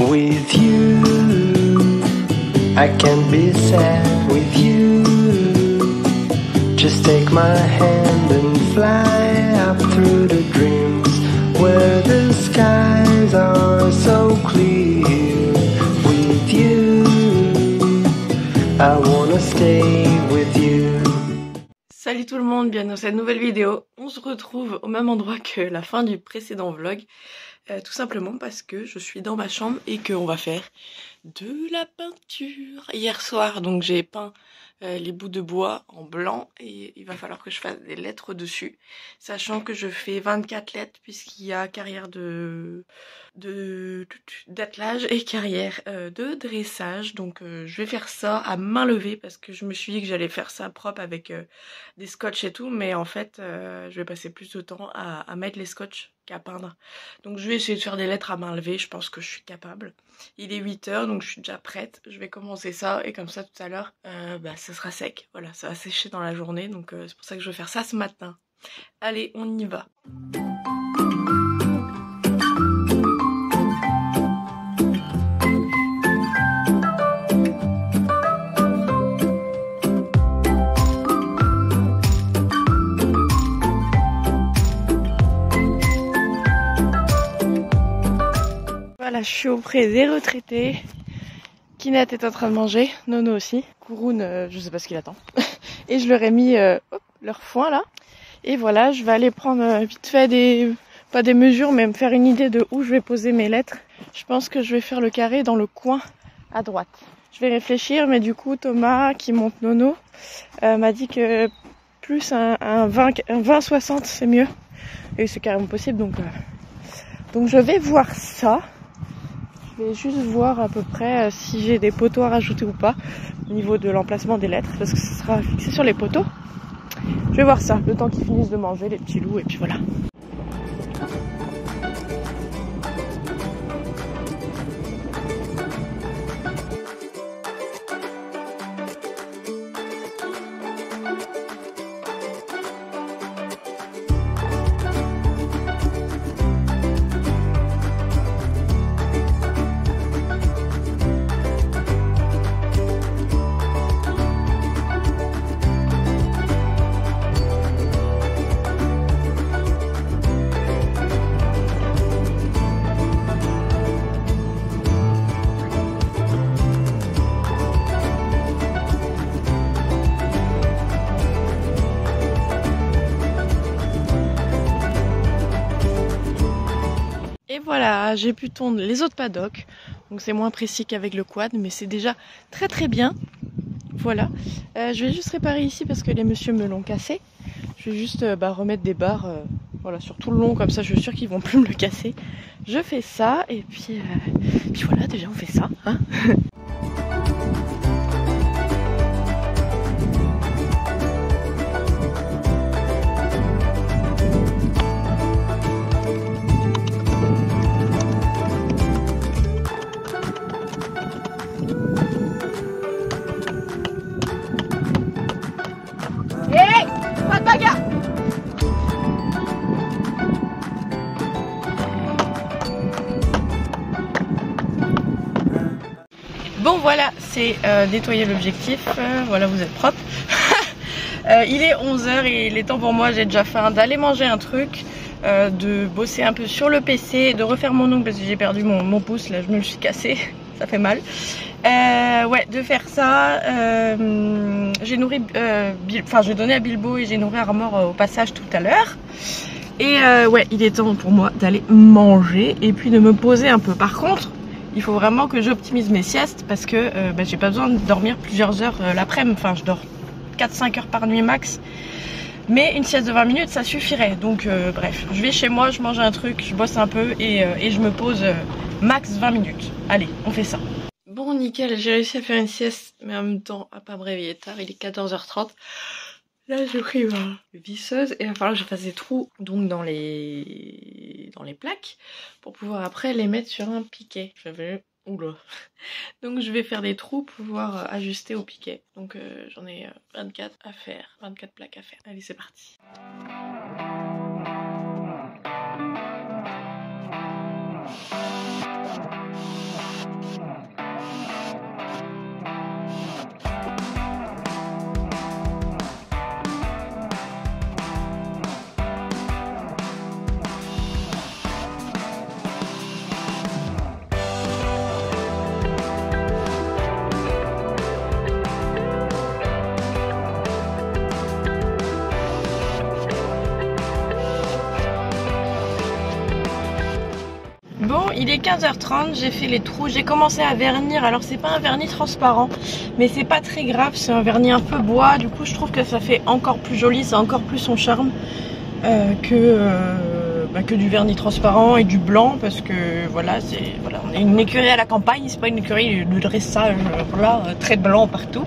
with you. I can't be sad with you. Just take my hand and fly up through the dreams where the skies are so clear. With you, I wanna stay with you. Salut tout le monde, bienvenue dans cette nouvelle vidéo. On se retrouve au même endroit que la fin du précédent vlog. Tout simplement parce que je suis dans ma chambre et qu'on va faire de la peinture. Hier soir, donc j'ai peint les bouts de bois en blanc et il va falloir que je fasse des lettres dessus. Sachant que je fais 24 lettres puisqu'il y a carrière d'attelage et carrière de dressage. Donc je vais faire ça à main levée parce que je me suis dit que j'allais faire ça propre avec des scotch et tout. Mais en fait, je vais passer plus de temps à mettre les scotch qu'à peindre. Donc je vais essayer de faire des lettres à main levée, je pense que je suis capable. Il est 8 h, donc je suis déjà prête. Je vais commencer ça et comme ça tout à l'heure, ça sera sec. Voilà, ça va sécher dans la journée, donc c'est pour ça que je vais faire ça ce matin. Allez, on y va. Voilà, je suis auprès des retraités. Kinet est en train de manger, Nono aussi. Kouroun, je sais pas ce qu'il attend. Et je leur ai mis leur foin là. Et voilà, je vais aller prendre vite fait pas des mesures, mais me faire une idée de où je vais poser mes lettres. Je pense que je vais faire le carré dans le coin à droite. Je vais réfléchir, mais du coup Thomas, qui monte Nono, m'a dit que plus un 20-60 c'est mieux. Et c'est carrément possible, donc je vais voir ça. Je vais juste voir à peu près si j'ai des poteaux à rajouter ou pas au niveau de l'emplacement des lettres parce que ce sera fixé sur les poteaux. Je vais voir ça, le temps qu'ils finissent de manger les petits loups et puis voilà. Et voilà, j'ai pu tondre les autres paddocks, donc c'est moins précis qu'avec le quad, mais c'est déjà très très bien. Voilà, je vais juste réparer ici parce que les messieurs me l'ont cassé. Je vais juste remettre des barres voilà, sur tout le long, comme ça je suis sûre qu'ils vont plus me le casser. Je fais ça, et puis voilà, déjà on fait ça, hein. Bon voilà, c'est nettoyer l'objectif, voilà vous êtes propre. Il est 11 h et il est temps pour moi, j'ai déjà faim, d'aller manger un truc, de bosser un peu sur le PC, de refaire mon ongle parce que j'ai perdu mon pouce, là je me le suis cassé, ça fait mal. Ouais, de faire ça, j'ai nourri, j'ai donné à Bilbo et j'ai nourri Armor au passage tout à l'heure. Et ouais, il est temps pour moi d'aller manger et puis de me poser un peu. Par contre, il faut vraiment que j'optimise mes siestes parce que j'ai pas besoin de dormir plusieurs heures l'après-midi. Enfin, je dors 4-5 heures par nuit max. Mais une sieste de 20 minutes, ça suffirait. Donc bref, je vais chez moi, je mange un truc, je bosse un peu et je me pose max 20 minutes. Allez, on fait ça. Bon, nickel, j'ai réussi à faire une sieste, mais en même temps, à pas me réveiller tard. Il est 14 h 30. Là, j'ai pris ma visseuse et il va falloir que je fasse des trous donc dans les plaques pour pouvoir après les mettre sur un piquet. Oula. Donc je vais faire des trous pour pouvoir ajuster au piquet. Donc j'en ai 24 à faire, 24 plaques à faire. Allez, c'est parti. il est 15h30, j'ai fait les trous, j'ai commencé à vernir. Alors c'est pas un vernis transparent, mais c'est pas très grave, c'est un vernis un peu bois. Du coup je trouve que ça fait encore plus joli, ça a encore plus son charme que du vernis transparent et du blanc, parce que voilà, on est une écurie à la campagne, c'est pas une écurie de dressage, voilà, très blanc partout.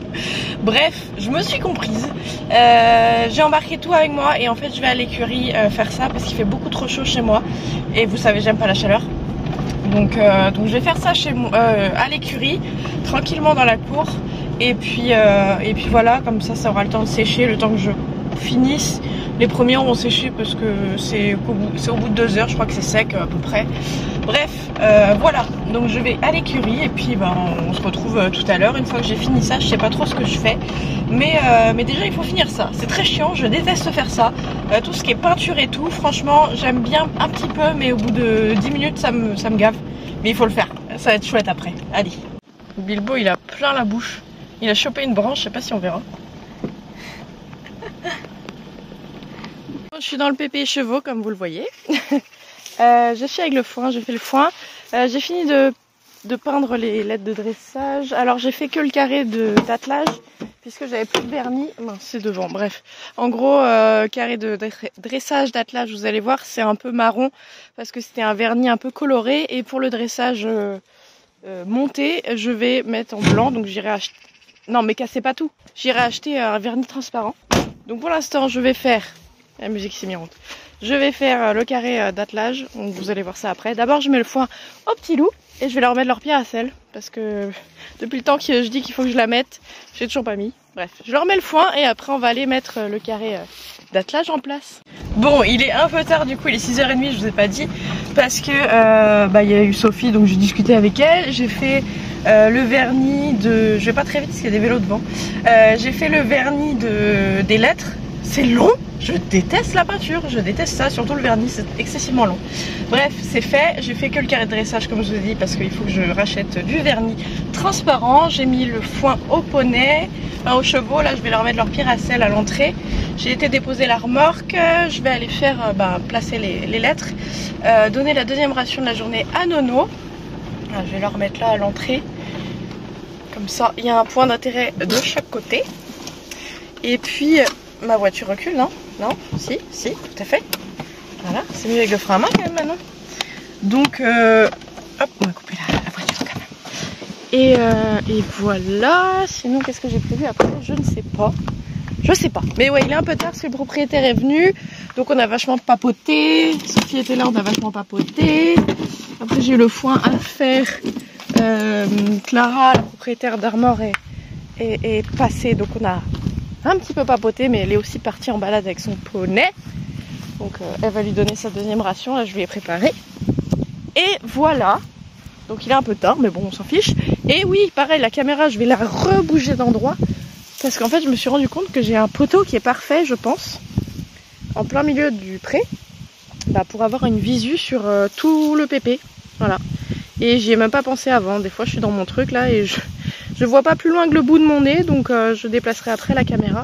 Bref, je me suis comprise. J'ai embarqué tout avec moi et en fait je vais à l'écurie faire ça parce qu'il fait beaucoup trop chaud chez moi et vous savez j'aime pas la chaleur. Donc je vais faire ça chez moi, à l'écurie, tranquillement dans la cour, et puis voilà, comme ça aura le temps de sécher, le temps que je finisse. Les premiers auront séché parce que c'est au bout de 2 heures, je crois que c'est sec à peu près. Bref, voilà, donc je vais à l'écurie et puis on se retrouve tout à l'heure. Une fois que j'ai fini ça, je sais pas trop ce que je fais, mais déjà il faut finir ça. C'est très chiant, je déteste faire ça. Tout ce qui est peinture et tout, franchement j'aime bien un petit peu, mais au bout de 10 minutes ça me gave. Mais il faut le faire, ça va être chouette après. Allez. Bilbo il a plein la bouche, il a chopé une branche, je sais pas si on verra. Je suis dans le pépé chevaux comme vous le voyez. Je suis avec le foin, j'ai fait le foin. J'ai fini de peindre les lettres de dressage. Alors j'ai fait que le carré d'attelage puisque j'avais plus de vernis. Non, c'est devant, bref. En gros, carré de dressage d'attelage, vous allez voir, c'est un peu marron parce que c'était un vernis un peu coloré. Et pour le dressage monté, je vais mettre en blanc. Donc j'irai acheter... Non mais cassez pas tout. J'irai acheter un vernis transparent. Donc pour l'instant, je vais faire... La musique s'est mise en route. Je vais faire le carré d'attelage, donc vous allez voir ça après. D'abord je mets le foin au petit loup et je vais leur mettre leur pierre à sel parce que depuis le temps que je dis qu'il faut que je la mette, j'ai toujours pas mis. Bref, je leur mets le foin et après on va aller mettre le carré d'attelage en place. Bon, il est un peu tard du coup, il est 6h30, je vous ai pas dit, parce que il y a eu Sophie, donc j'ai discuté avec elle. J'ai fait le vernis de... Je vais pas très vite parce qu'il y a des vélos devant. J'ai fait le vernis des lettres. C'est long, je déteste la peinture, je déteste ça, surtout le vernis, c'est excessivement long. Bref, c'est fait, j'ai fait que le carré de dressage comme je vous ai dit parce qu'il faut que je rachète du vernis transparent. J'ai mis le foin au poney, aux chevaux, là je vais leur mettre leur pierre à sel à l'entrée. J'ai été déposer la remorque, je vais aller faire placer les lettres, donner la deuxième ration de la journée à Nono. Je vais leur mettre là à l'entrée, comme ça il y a un point d'intérêt de chaque côté. Et puis... Ma voiture recule, non? Non? Si, tout à fait. Voilà, c'est mieux avec le frein à main quand même maintenant. Donc, hop, on va couper la voiture quand même. Et voilà, sinon qu'est-ce que j'ai prévu après? Je ne sais pas. Je sais pas. Mais ouais, il est un peu tard parce que le propriétaire est venu. Donc on a vachement papoté. Sophie était là, on a vachement papoté. Après j'ai eu le foin à faire. Clara, la propriétaire d'Armor, est passée. Donc on a un petit peu papoté, mais elle est aussi partie en balade avec son poney. Donc elle va lui donner sa deuxième ration, là je lui ai préparé. Et voilà. Donc il est un peu tard, mais bon on s'en fiche. Et oui, pareil, la caméra je vais la rebouger d'endroit. Parce qu'en fait je me suis rendu compte que j'ai un poteau qui est parfait, je pense, en plein milieu du pré, pour avoir une visu sur tout le pépé. Voilà. Et j'y ai même pas pensé avant. Des fois je suis dans mon truc là et je vois pas plus loin que le bout de mon nez, donc je déplacerai après la caméra.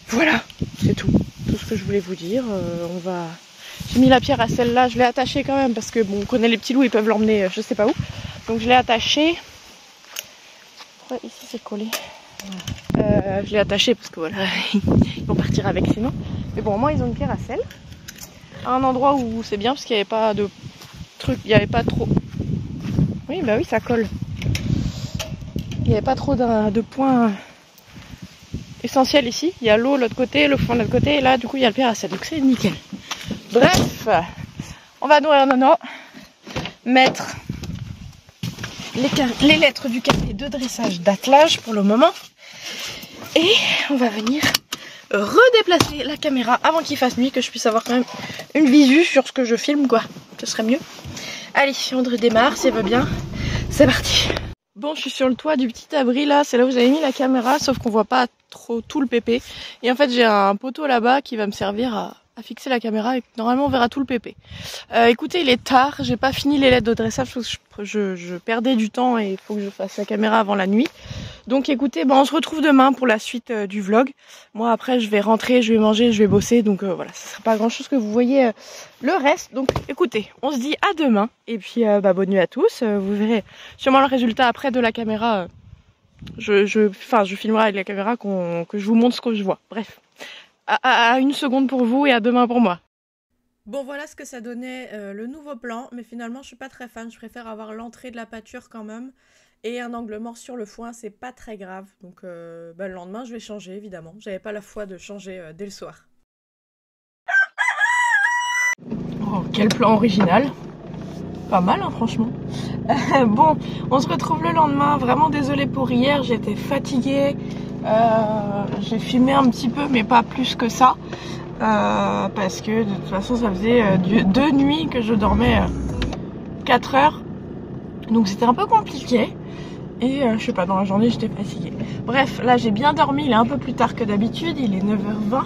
Voilà, c'est tout ce que je voulais vous dire. J'ai mis la pierre à celle-là, je l'ai attachée quand même parce que bon, on connaît les petits loups, ils peuvent l'emmener je sais pas où. Donc je l'ai attachée. Ouais, ici c'est collé. Je l'ai attachée parce que voilà, ils vont partir avec sinon. Mais bon, au moins ils ont une pierre à sel. À un endroit où c'est bien parce qu'il n'y avait pas de truc, il n'y avait pas trop. Oui, bah oui, ça colle. Il n'y avait pas trop de points essentiels ici. Il y a l'eau de l'autre côté, le fond de l'autre côté, et là du coup il y a le pierre à sel, donc c'est nickel. Bref, on va nourrir Nono, mettre les lettres du carré de dressage d'attelage pour le moment, et on va venir redéplacer la caméra avant qu'il fasse nuit, que je puisse avoir quand même une visu sur ce que je filme, quoi. Ce serait mieux. Allez, on redémarre, si elle veut bien. C'est parti. Bon, je suis sur le toit du petit abri là, c'est là où j'avais mis la caméra, sauf qu'on voit pas trop tout le pépé. Et en fait j'ai un poteau là-bas qui va me servir à fixer la caméra et normalement on verra tout le pépé. Écoutez, il est tard, j'ai pas fini les lettres de dressage parce que je perdais du temps et il faut que je fasse la caméra avant la nuit. Donc écoutez, on se retrouve demain pour la suite du vlog. Moi après je vais rentrer, je vais manger, je vais bosser. Donc voilà, ça sera pas grand chose que vous voyez le reste. Donc écoutez, on se dit à demain. Et puis bonne nuit à tous. Vous verrez sûrement le résultat après de la caméra. Je filmerai avec la caméra que je vous montre ce que je vois. Bref, à une seconde pour vous et à demain pour moi. Bon voilà ce que ça donnait le nouveau plan, mais finalement je suis pas très fan, je préfère avoir l'entrée de la pâture quand même et un angle mort sur le foin, c'est pas très grave. Donc le lendemain je vais changer évidemment, j'avais pas la foi de changer dès le soir. Oh quel plan original, pas mal hein, franchement. Bon, on se retrouve le lendemain, vraiment désolée pour hier, j'étais fatiguée, j'ai filmé un petit peu mais pas plus que ça. Parce que de toute façon ça faisait 2 nuits que je dormais 4 heures, donc c'était un peu compliqué et je sais pas, dans la journée j'étais fatiguée. Bref, là j'ai bien dormi, il est un peu plus tard que d'habitude, il est 9h20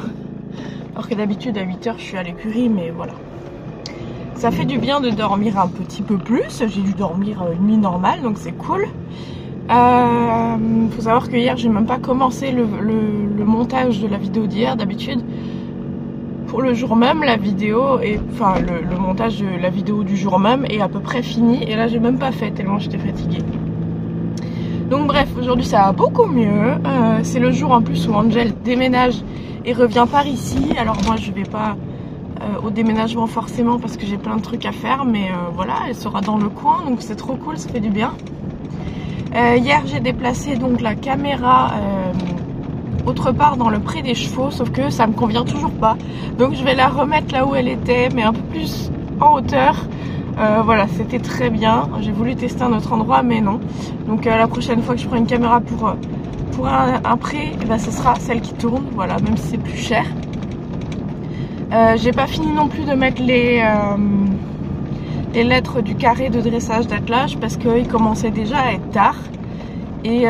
alors que d'habitude à 8h je suis à l'écurie, mais voilà, ça fait du bien de dormir un petit peu plus. J'ai dû dormir une nuit normale donc c'est cool. Faut savoir que hier j'ai même pas commencé le montage de la vidéo d'hier. D'habitude pour le jour même, la vidéo et le montage de la vidéo du jour même est à peu près fini. Et là, j'ai même pas fait tellement j'étais fatiguée. Donc bref, aujourd'hui ça va beaucoup mieux. C'est le jour en plus où Angel déménage et revient par ici. Alors moi, je vais pas au déménagement forcément parce que j'ai plein de trucs à faire. Mais voilà, elle sera dans le coin, donc c'est trop cool, ça fait du bien. Hier, j'ai déplacé donc la caméra autre part dans le pré des chevaux, sauf que ça me convient toujours pas, donc je vais la remettre là où elle était mais un peu plus en hauteur. Voilà, c'était très bien, j'ai voulu tester un autre endroit mais non, donc la prochaine fois que je prends une caméra pour un pré, ce sera celle qui tourne, voilà, même si c'est plus cher. J'ai pas fini non plus de mettre les lettres du carré de dressage d'attelage parce qu'il commençait déjà à être tard. Et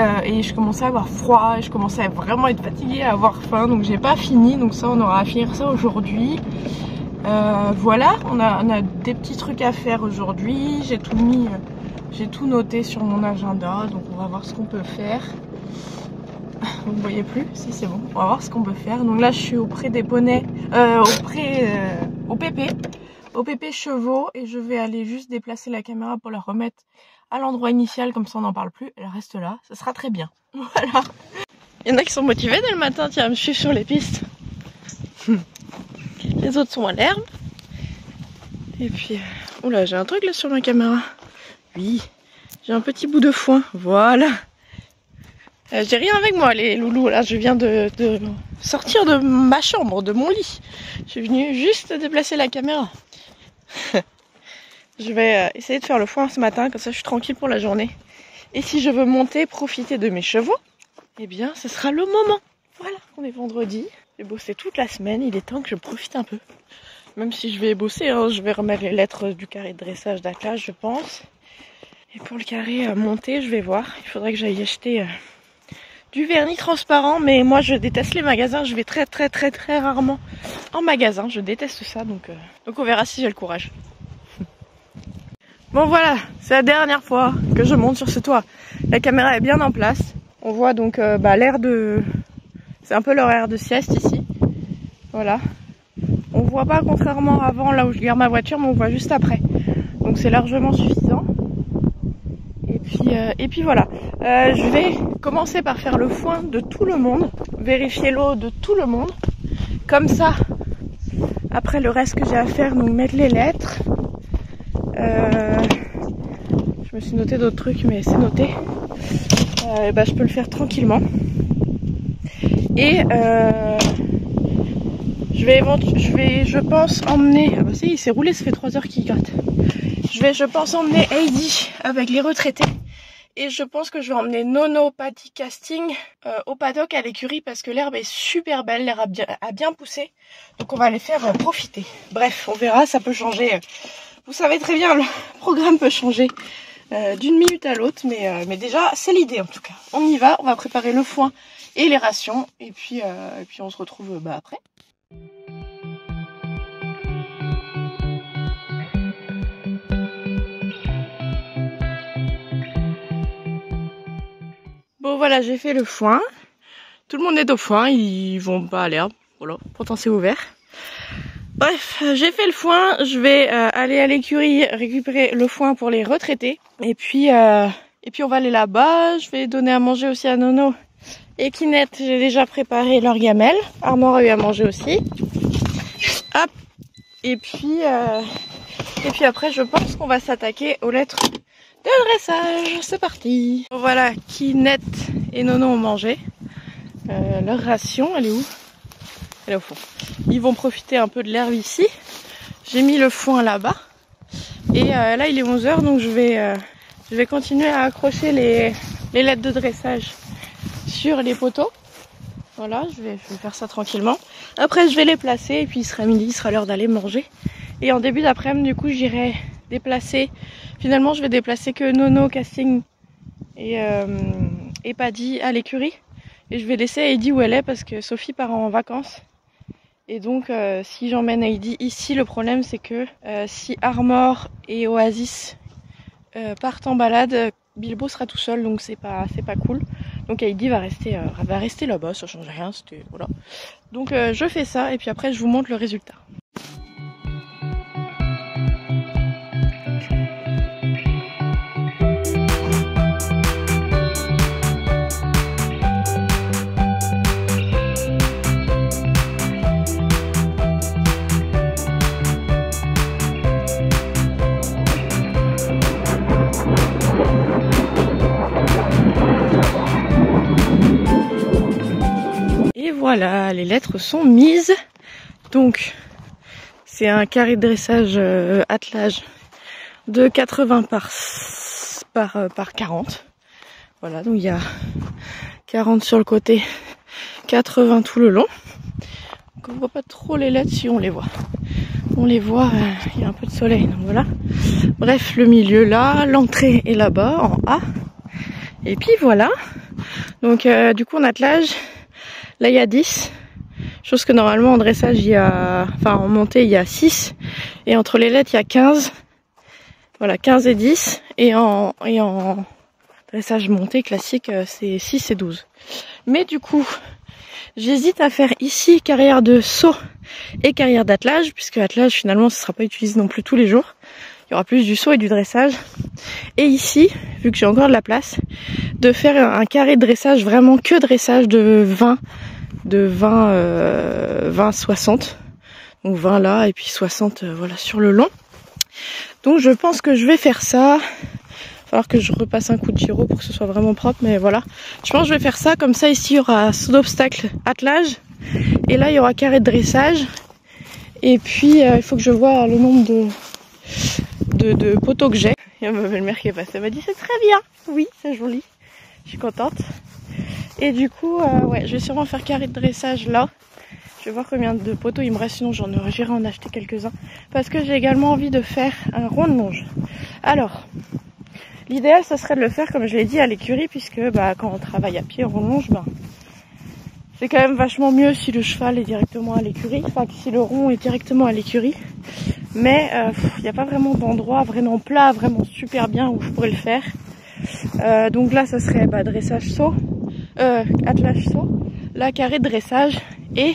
je commençais à avoir froid, et je commençais à vraiment être fatiguée, à avoir faim, donc j'ai pas fini, donc ça on aura à finir ça aujourd'hui. Voilà, on a des petits trucs à faire aujourd'hui, j'ai tout noté sur mon agenda, donc on va voir ce qu'on peut faire. Vous ne voyez plus? Si c'est bon, on va voir ce qu'on peut faire. Donc là je suis auprès des poneys, au pépé chevaux, et je vais aller juste déplacer la caméra pour la remettre à l'endroit initial, comme ça on n'en parle plus, elle reste là, ça sera très bien. Voilà. Il y en a qui sont motivés dès le matin, tiens, à me suivre sur les pistes. Les autres sont à l'herbe. Et puis, oula, j'ai un truc là sur ma caméra. Oui, j'ai un petit bout de foin, voilà. J'ai rien avec moi les loulous, là je viens de sortir de ma chambre, de mon lit. Je suis venue juste déplacer la caméra. Je vais essayer de faire le foin ce matin, comme ça je suis tranquille pour la journée. Et si je veux monter, profiter de mes chevaux, eh bien ce sera le moment. Voilà, on est vendredi, j'ai bossé toute la semaine, il est temps que je profite un peu. Même si je vais bosser, hein, je vais remettre les lettres du carré de dressage d'attelage, je pense. Et pour le carré monté, je vais voir, il faudrait que j'aille acheter du vernis transparent, mais moi je déteste les magasins, je vais très rarement en magasin, je déteste ça, donc on verra si j'ai le courage. Bon voilà, c'est la dernière fois que je monte sur ce toit. La caméra est bien en place. On voit donc l'air de... C'est un peu l'horaire de sieste ici. Voilà. On voit pas, contrairement à avant, là où je garde ma voiture, mais on voit juste après. Donc c'est largement suffisant. Et puis voilà. Je vais commencer par faire le foin de tout le monde. Vérifier l'eau de tout le monde. Comme ça, après le reste que j'ai à faire, donc mettre les lettres. Je me suis noté d'autres trucs, mais c'est noté. Je peux le faire tranquillement. Et je pense emmener... Ah bah si, il s'est roulé, ça fait 3 heures qu'il gratte. Je pense emmener Heidi avec les retraités. Et je pense que je vais emmener Nono Paddy Casting au paddock à l'écurie parce que l'herbe est super belle, l'herbe a bien poussé. Donc on va les faire profiter. Bref, on verra, ça peut changer. Vous savez très bien, le programme peut changer d'une minute à l'autre, mais déjà c'est l'idée en tout cas. On y va, on va préparer le foin et les rations et puis on se retrouve après. Bon voilà, j'ai fait le foin. Tout le monde est au foin, ils vont pas à l'herbe. Voilà, pourtant c'est ouvert. Bref, j'ai fait le foin. Je vais aller à l'écurie récupérer le foin pour les retraités. Et puis on va aller là-bas. Je vais donner à manger aussi à Nono et Kinette. J'ai déjà préparé leur gamelle. Armand a eu à manger aussi. Hop. Et puis après, je pense qu'on va s'attaquer aux lettres de dressage. C'est parti. Voilà, Kinette et Nono ont mangé. Leur ration, elle est où? Elle est au fond. Ils vont profiter un peu de l'herbe ici. J'ai mis le foin là-bas. Et là, il est 11 h, donc je vais continuer à accrocher les lettres de dressage sur les poteaux. Voilà, je vais faire ça tranquillement. Après, je vais les placer et puis il sera midi, il sera l'heure d'aller manger. Et en début d'après-midi, du coup, j'irai déplacer. Finalement, je vais déplacer que Nono, Casting et Paddy à l'écurie. Et je vais laisser Heidi où elle est parce que Sophie part en vacances. Et donc si j'emmène Heidi ici, le problème c'est que si Armor et Oasis partent en balade, Bilbo sera tout seul, donc c'est pas cool. Donc Heidi va rester là-bas, ça change rien, c'était voilà. Donc je fais ça et puis après je vous montre le résultat. Voilà, les lettres sont mises. Donc, c'est un carré de dressage attelage de 80 par 40. Voilà, donc il y a 40 sur le côté, 80 tout le long. Donc on voit pas trop les lettres si on les voit. On les voit, il y a un peu de soleil, donc voilà. Bref, le milieu là, l'entrée est là-bas, en A. Et puis voilà. Donc du coup en attelage, là il y a 10, chose que normalement en dressage il y a, enfin en montée il y a 6, et entre les lettres il y a 15, voilà 15 et 10, et en dressage montée classique c'est 6 et 12. Mais du coup j'hésite à faire ici carrière de saut et carrière d'attelage, puisque attelage finalement ce sera pas utilisé non plus tous les jours, il y aura plus du saut et du dressage, et ici, vu que j'ai encore de la place, de faire un carré de dressage, vraiment que dressage de 20-60, donc 20 là et puis 60 voilà sur le long. Donc je pense que je vais faire ça. Il va falloir que je repasse un coup de gyro pour que ce soit vraiment propre, mais voilà, je pense que je vais faire ça. Comme ça ici il y aura saut d'obstacle attelage et là il y aura carré de dressage, et puis il faut que je vois le nombre de poteaux que j'ai. Il y a ma belle-mère qui est passée, elle m'a dit c'est très bien, oui c'est joli, je suis contente. Et du coup ouais, je vais sûrement faire carré de dressage là. Je vais voir combien de poteaux il me reste, sinon j'irai en acheter quelques-uns, parce que j'ai également envie de faire un rond de longe. Alors l'idéal ça serait de le faire comme je l'ai dit à l'écurie, puisque quand on travaille à pied rond de longe, c'est quand même vachement mieux si le cheval est directement à l'écurie, enfin si le rond est directement à l'écurie. Mais il n'y a pas vraiment d'endroit vraiment plat, vraiment super bien où je pourrais le faire. Donc là ça serait dressage saut, attelage saut, là carré de dressage, et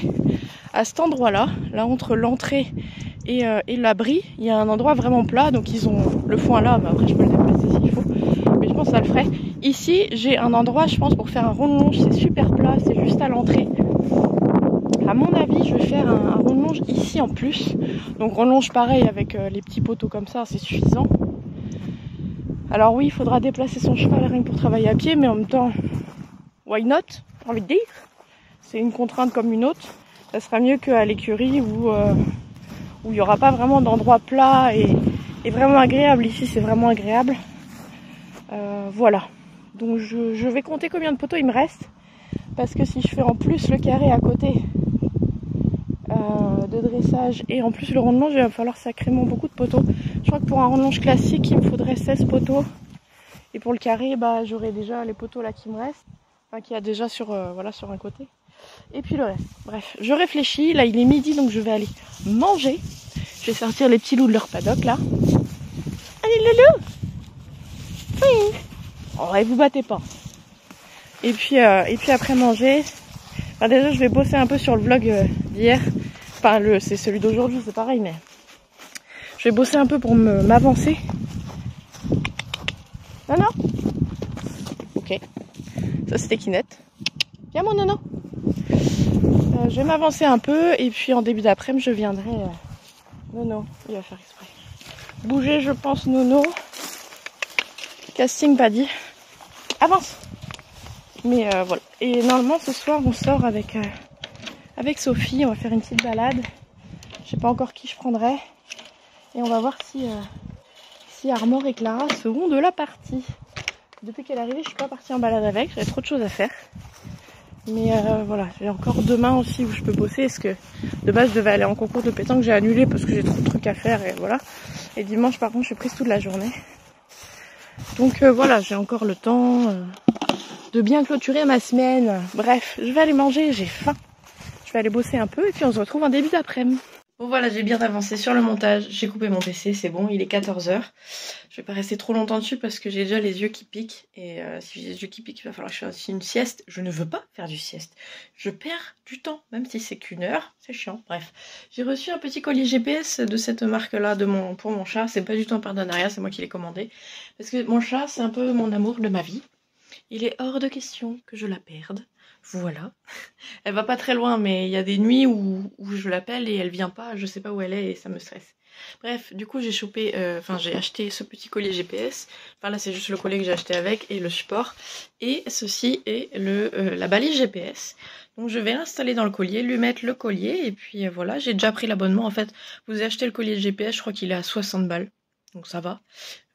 à cet endroit là entre l'entrée et l'abri, il y a un endroit vraiment plat, donc ils ont le foin là, mais après je peux le déplacer s'il faut, mais je pense que ça le ferait. Ici j'ai un endroit je pense pour faire un rond de longe, c'est super plat, c'est juste à l'entrée. À mon avis je vais faire un rond de longe ici en plus, donc rond de longe pareil avec les petits poteaux comme ça, c'est suffisant. Alors oui, il faudra déplacer son cheval rien que pour travailler à pied, mais en même temps why not, j'ai envie de dire, c'est une contrainte comme une autre. Ça sera mieux qu'à l'écurie où il n'y aura pas vraiment d'endroit plat et vraiment agréable. Ici c'est vraiment agréable. Voilà, donc je vais compter combien de poteaux il me reste, parce que si je fais en plus le carré à côté de dressage et en plus le rond de longe, il va falloir sacrément beaucoup de poteaux. Je crois que pour un rond de longe classique il me faudrait 16 poteaux, et pour le carré j'aurai déjà les poteaux là qui me restent, enfin qu'il y a déjà sur sur un côté, et puis le reste. Bref, je réfléchis, là il est midi donc je vais aller manger. Je vais sortir les petits loups de leur paddock là. Allez loulou, oui. Oh et vous battez pas. Et puis après manger, enfin déjà je vais bosser un peu sur le vlog d'hier. Enfin c'est celui d'aujourd'hui, c'est pareil, mais je vais bosser un peu pour m'avancer. Non. Ok. Ça c'était Kinette. Viens mon nono. Je vais m'avancer un peu et puis en début d'après-midi je viendrai. Nono, il va faire exprès. Bouger je pense Nono. Casting pas dit. Avance. Mais voilà. Et normalement ce soir on sort avec Sophie. On va faire une petite balade. Je sais pas encore qui je prendrai. Et on va voir si Armor et Clara seront de la partie. Depuis qu'elle est arrivée je suis pas partie en balade avec. J'avais trop de choses à faire. Mais voilà, j'ai encore demain aussi où je peux bosser. Parce que de base je devais aller en concours de pétanque. J'ai annulé parce que j'ai trop de trucs à faire. Et voilà. Et dimanche par contre je suis prise toute la journée. Donc voilà, j'ai encore le temps de bien clôturer ma semaine. Bref, je vais aller manger, j'ai faim. Je vais aller bosser un peu et puis on se retrouve en début d'après-midi. Bon voilà, j'ai bien avancé sur le montage. J'ai coupé mon PC, c'est bon, il est 14 h. Je vais pas rester trop longtemps dessus parce que j'ai déjà les yeux qui piquent. Et si j'ai les yeux qui piquent, il va falloir que je fasse aussi une sieste. Je ne veux pas faire du sieste. Je perds du temps, même si c'est qu'1 heure. C'est chiant, bref. J'ai reçu un petit collier GPS de cette marque-là pour mon chat. C'est pas du tout un partenariat, c'est moi qui l'ai commandé. Parce que mon chat, c'est un peu mon amour de ma vie. Il est hors de question que je la perde. Voilà. Elle va pas très loin, mais il y a des nuits où je l'appelle et elle vient pas, je sais pas où elle est et ça me stresse. Bref, du coup j'ai j'ai acheté ce petit collier GPS. Enfin là c'est juste le collier que j'ai acheté avec et le support. Et ceci est la balise GPS. Donc je vais l'installer dans le collier, lui mettre le collier et puis voilà, j'ai déjà pris l'abonnement. En fait, vous achetez le collier GPS, je crois qu'il est à 60 balles. Donc ça va,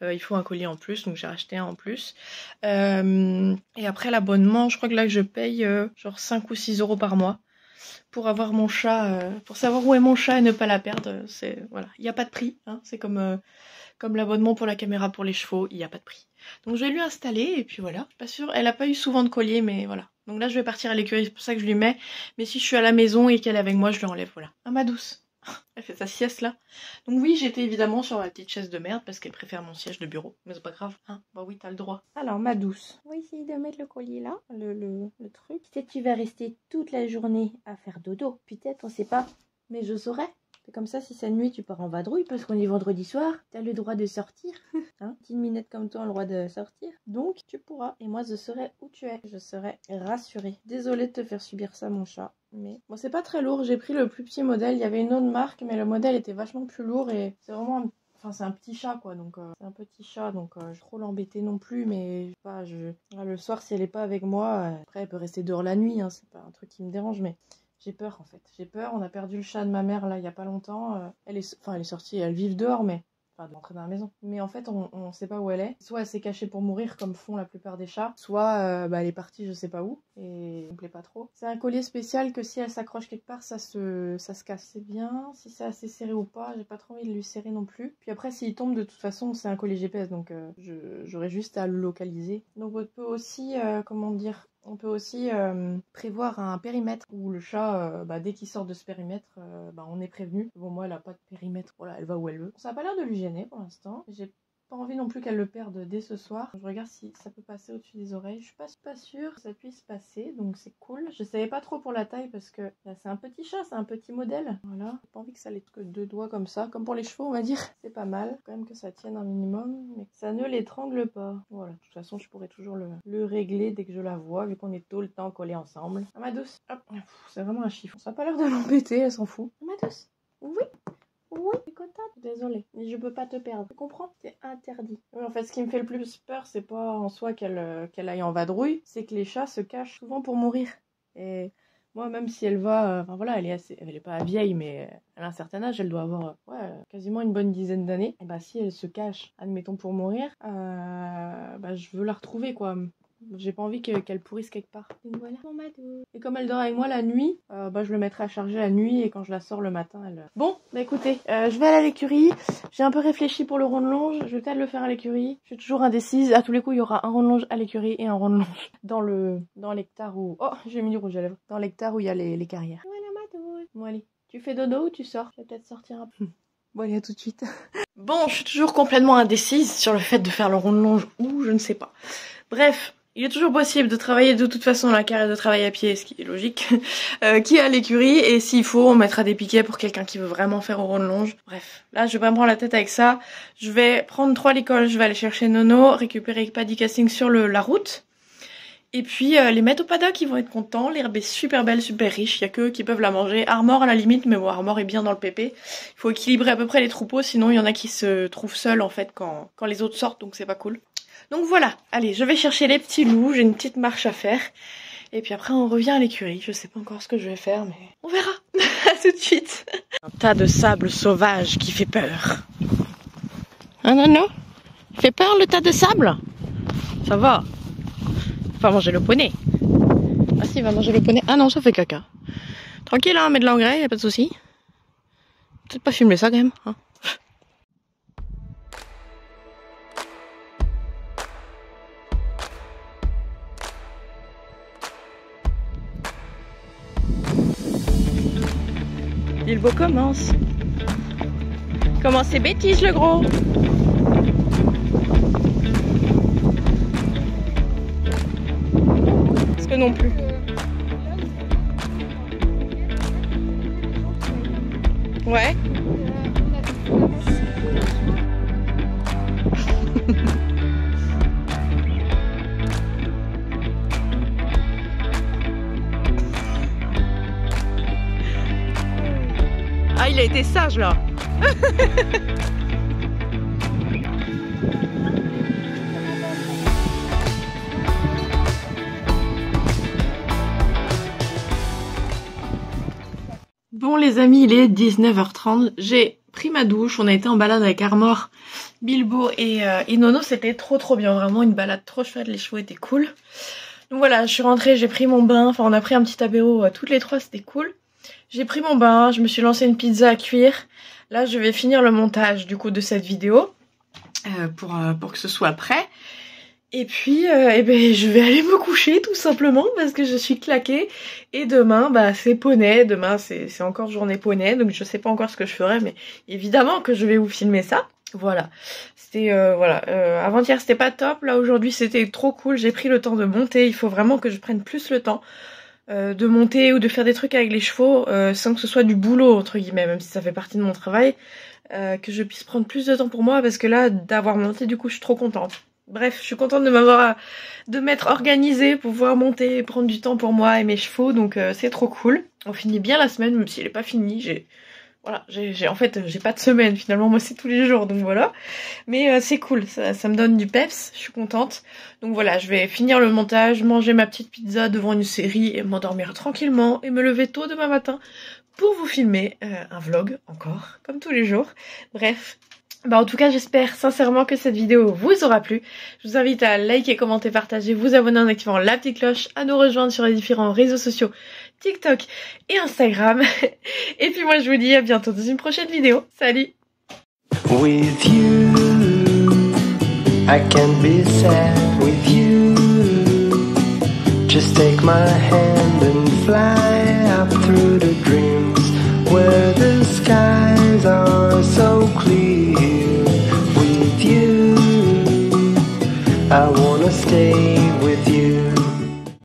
il faut un collier en plus, donc j'ai acheté un en plus. Et après l'abonnement, je crois que là je paye genre 5 ou 6 € par mois pour avoir mon chat, pour savoir où est mon chat et ne pas la perdre. Voilà, il n'y a pas de prix, hein, c'est comme l'abonnement pour la caméra pour les chevaux, il n'y a pas de prix. Donc je vais lui installer et puis voilà, je suis pas sûre, elle a pas eu souvent de collier mais voilà. Donc là je vais partir à l'écurie, c'est pour ça que je lui mets, mais si je suis à la maison et qu'elle est avec moi, je lui enlève, voilà. Ah ma douce. Elle fait sa sieste là. Donc oui, j'étais évidemment sur ma petite chaise de merde parce qu'elle préfère mon siège de bureau. Mais c'est pas grave, hein. Bah oui, t'as le droit. Alors, ma douce. On va essayer de mettre le collier là, le truc. Peut-être tu vas rester toute la journée à faire dodo. Peut-être, on sait pas. Mais je saurais. C'est comme ça, si cette nuit tu pars en vadrouille parce qu'on est vendredi soir, t'as le droit de sortir. Hein, petite minette comme toi a le droit de sortir. Donc, tu pourras. Et moi, je saurai où tu es. Je serai rassurée. Désolée de te faire subir ça, mon chat. Mais bon, c'est pas très lourd. J'ai pris le plus petit modèle. Il y avait une autre marque, mais le modèle était vachement plus lourd. Et c'est vraiment... Enfin, c'est un petit chat, quoi. Donc, c'est un petit chat. Donc, je vais trop l'embêter non plus. Mais, je sais pas, le soir, si elle est pas avec moi... Après, elle peut rester dehors la nuit. Hein, c'est pas un truc qui me dérange, mais... J'ai peur en fait, j'ai peur, on a perdu le chat de ma mère là il y a pas longtemps, elle est sortie, elle vit dehors mais, enfin d'entrer dans la maison. Mais en fait on sait pas où elle est, soit elle s'est cachée pour mourir comme font la plupart des chats, soit elle est partie je sais pas où et ça me plaît pas trop. C'est un collier spécial que si elle s'accroche quelque part ça se casse. C'est bien, si c'est assez serré ou pas, j'ai pas trop envie de lui serrer non plus. Puis après s'il tombe de toute façon c'est un collier GPS donc j'aurais juste à le localiser. Donc on peut aussi, on peut aussi prévoir un périmètre où le chat, dès qu'il sort de ce périmètre, on est prévenu. Bon, moi, elle a pas de périmètre. Voilà, elle va où elle veut. Ça a pas l'air de lui gêner pour l'instant. J'ai pas envie non plus qu'elle le perde dès ce soir. Je regarde si ça peut passer au-dessus des oreilles. Je suis pas sûre que ça puisse passer, donc c'est cool. Je savais pas trop pour la taille parce que là, c'est un petit chat, c'est un petit modèle. Voilà, j'ai pas envie que ça ait que 2 doigts comme ça, comme pour les chevaux on va dire. C'est pas mal, quand même que ça tienne un minimum, mais que ça ne l'étrangle pas. Voilà, de toute façon je pourrais toujours le régler dès que je la vois, vu qu'on est tout le temps collés ensemble. Ah ma douce, hop, c'est vraiment un chiffon. Ça a pas l'air de l'embêter, elle s'en fout. Ah, ma douce, oui. Oui, je suis contente. Désolée, mais je peux pas te perdre. Tu comprends? C'est interdit. Oui, en fait, ce qui me fait le plus peur, c'est pas en soi qu'elle aille en vadrouille, c'est que les chats se cachent souvent pour mourir. Et moi, même si elle va... elle est pas vieille, mais elle a un certain âge, elle doit avoir quasiment une bonne dizaine d'années. Et si elle se cache, admettons, pour mourir, je veux la retrouver, quoi. J'ai pas envie qu'elle pourrisse quelque part. Donc voilà. Et comme elle dort avec moi la nuit, je le mettrai à charger la nuit et quand je la sors le matin, elle... Bon, écoutez, je vais aller à l'écurie. J'ai un peu réfléchi pour le rond de longe. Je vais peut-être le faire à l'écurie. Je suis toujours indécise. À tous les coups, il y aura un rond de longe à l'écurie et un rond de longe dans l'hectare où... Oh, j'ai mis du rouge à lèvres. Dans l'hectare où il y a les carrières. Voilà, ma douce. Bon, allez. Tu fais dodo ou tu sors? Je vais peut-être sortir un peu. Bon, allez, à tout de suite. Bon, je suis toujours complètement indécise sur le fait de faire le rond de longe ou je ne sais pas. Bref. Il est toujours possible de travailler de toute façon la carrière de travail à pied, ce qui est logique, qui est à l'écurie, et s'il faut on mettra des piquets pour quelqu'un qui veut vraiment faire au rond de longe. Bref, là je vais pas me prendre la tête avec ça, je vais prendre 3 licoles, je vais aller chercher Nono, récupérer Paddy Casting sur la route, et puis les mettre au paddock, ils vont être contents, l'herbe est super belle, super riche, il y a qu'eux qui peuvent la manger, Armor à la limite, mais bon Armor est bien dans le pépé, il faut équilibrer à peu près les troupeaux, sinon il y en a qui se trouvent seuls en fait quand les autres sortent, donc c'est pas cool. Donc voilà, allez, je vais chercher les petits loups, j'ai une petite marche à faire. Et puis après on revient à l'écurie, je sais pas encore ce que je vais faire, mais on verra. À tout de suite. Un tas de sable sauvage qui fait peur. Hein Nono? Il fait peur le tas de sable? Ça va. Faut pas manger le poney. Ah si, il va manger le poney. Ah non, ça fait caca. Tranquille, hein, mets de l'engrais, y a pas de souci. Peut-être pas filmer ça quand même, hein. Il beau commence. Comment c'est bêtise le gros. Parce que non plus. Ouais. Ah, il a été sage là. Bon les amis, il est 19h30. J'ai pris ma douche, on a été en balade avec Armor, Bilbo et Nono. C'était trop bien, vraiment une balade trop chouette, les chevaux étaient cool. Donc voilà, je suis rentrée, j'ai pris mon bain, enfin on a pris un petit apéro toutes les trois, c'était cool. J'ai pris mon bain, je me suis lancé une pizza à cuire. Là, je vais finir le montage du coup de cette vidéo pour que ce soit prêt. Et puis, je vais aller me coucher tout simplement parce que je suis claquée. Et demain, c'est poney. Demain, c'est encore journée poney. Donc, je sais pas encore ce que je ferai, mais évidemment que je vais vous filmer ça. Voilà. C'était, avant-hier, c'était pas top. Là, aujourd'hui, c'était trop cool. J'ai pris le temps de monter. Il faut vraiment que je prenne plus le temps de monter ou de faire des trucs avec les chevaux sans que ce soit du boulot entre guillemets, même si ça fait partie de mon travail, que je puisse prendre plus de temps pour moi parce que là d'avoir monté du coup je suis trop contente. Bref, je suis contente de m'être organisée pour pouvoir monter et prendre du temps pour moi et mes chevaux, donc c'est trop cool. On finit bien la semaine même si elle est pas finie, en fait j'ai pas de semaine finalement, moi c'est tous les jours donc voilà, mais c'est cool, ça me donne du peps, je suis contente. Donc voilà, je vais finir le montage, manger ma petite pizza devant une série et m'endormir tranquillement et me lever tôt demain matin pour vous filmer un vlog encore comme tous les jours. Bref, en tout cas j'espère sincèrement que cette vidéo vous aura plu. Je vous invite à liker, commenter, partager, vous abonner en activant la petite cloche, à nous rejoindre sur les différents réseaux sociaux TikTok et Instagram. Et puis moi je vous dis à bientôt dans une prochaine vidéo. Salut! With you, I can be sad with you. Just take my hand and fly up through the dreams where the skies are so clear. With you, I wanna stay with you.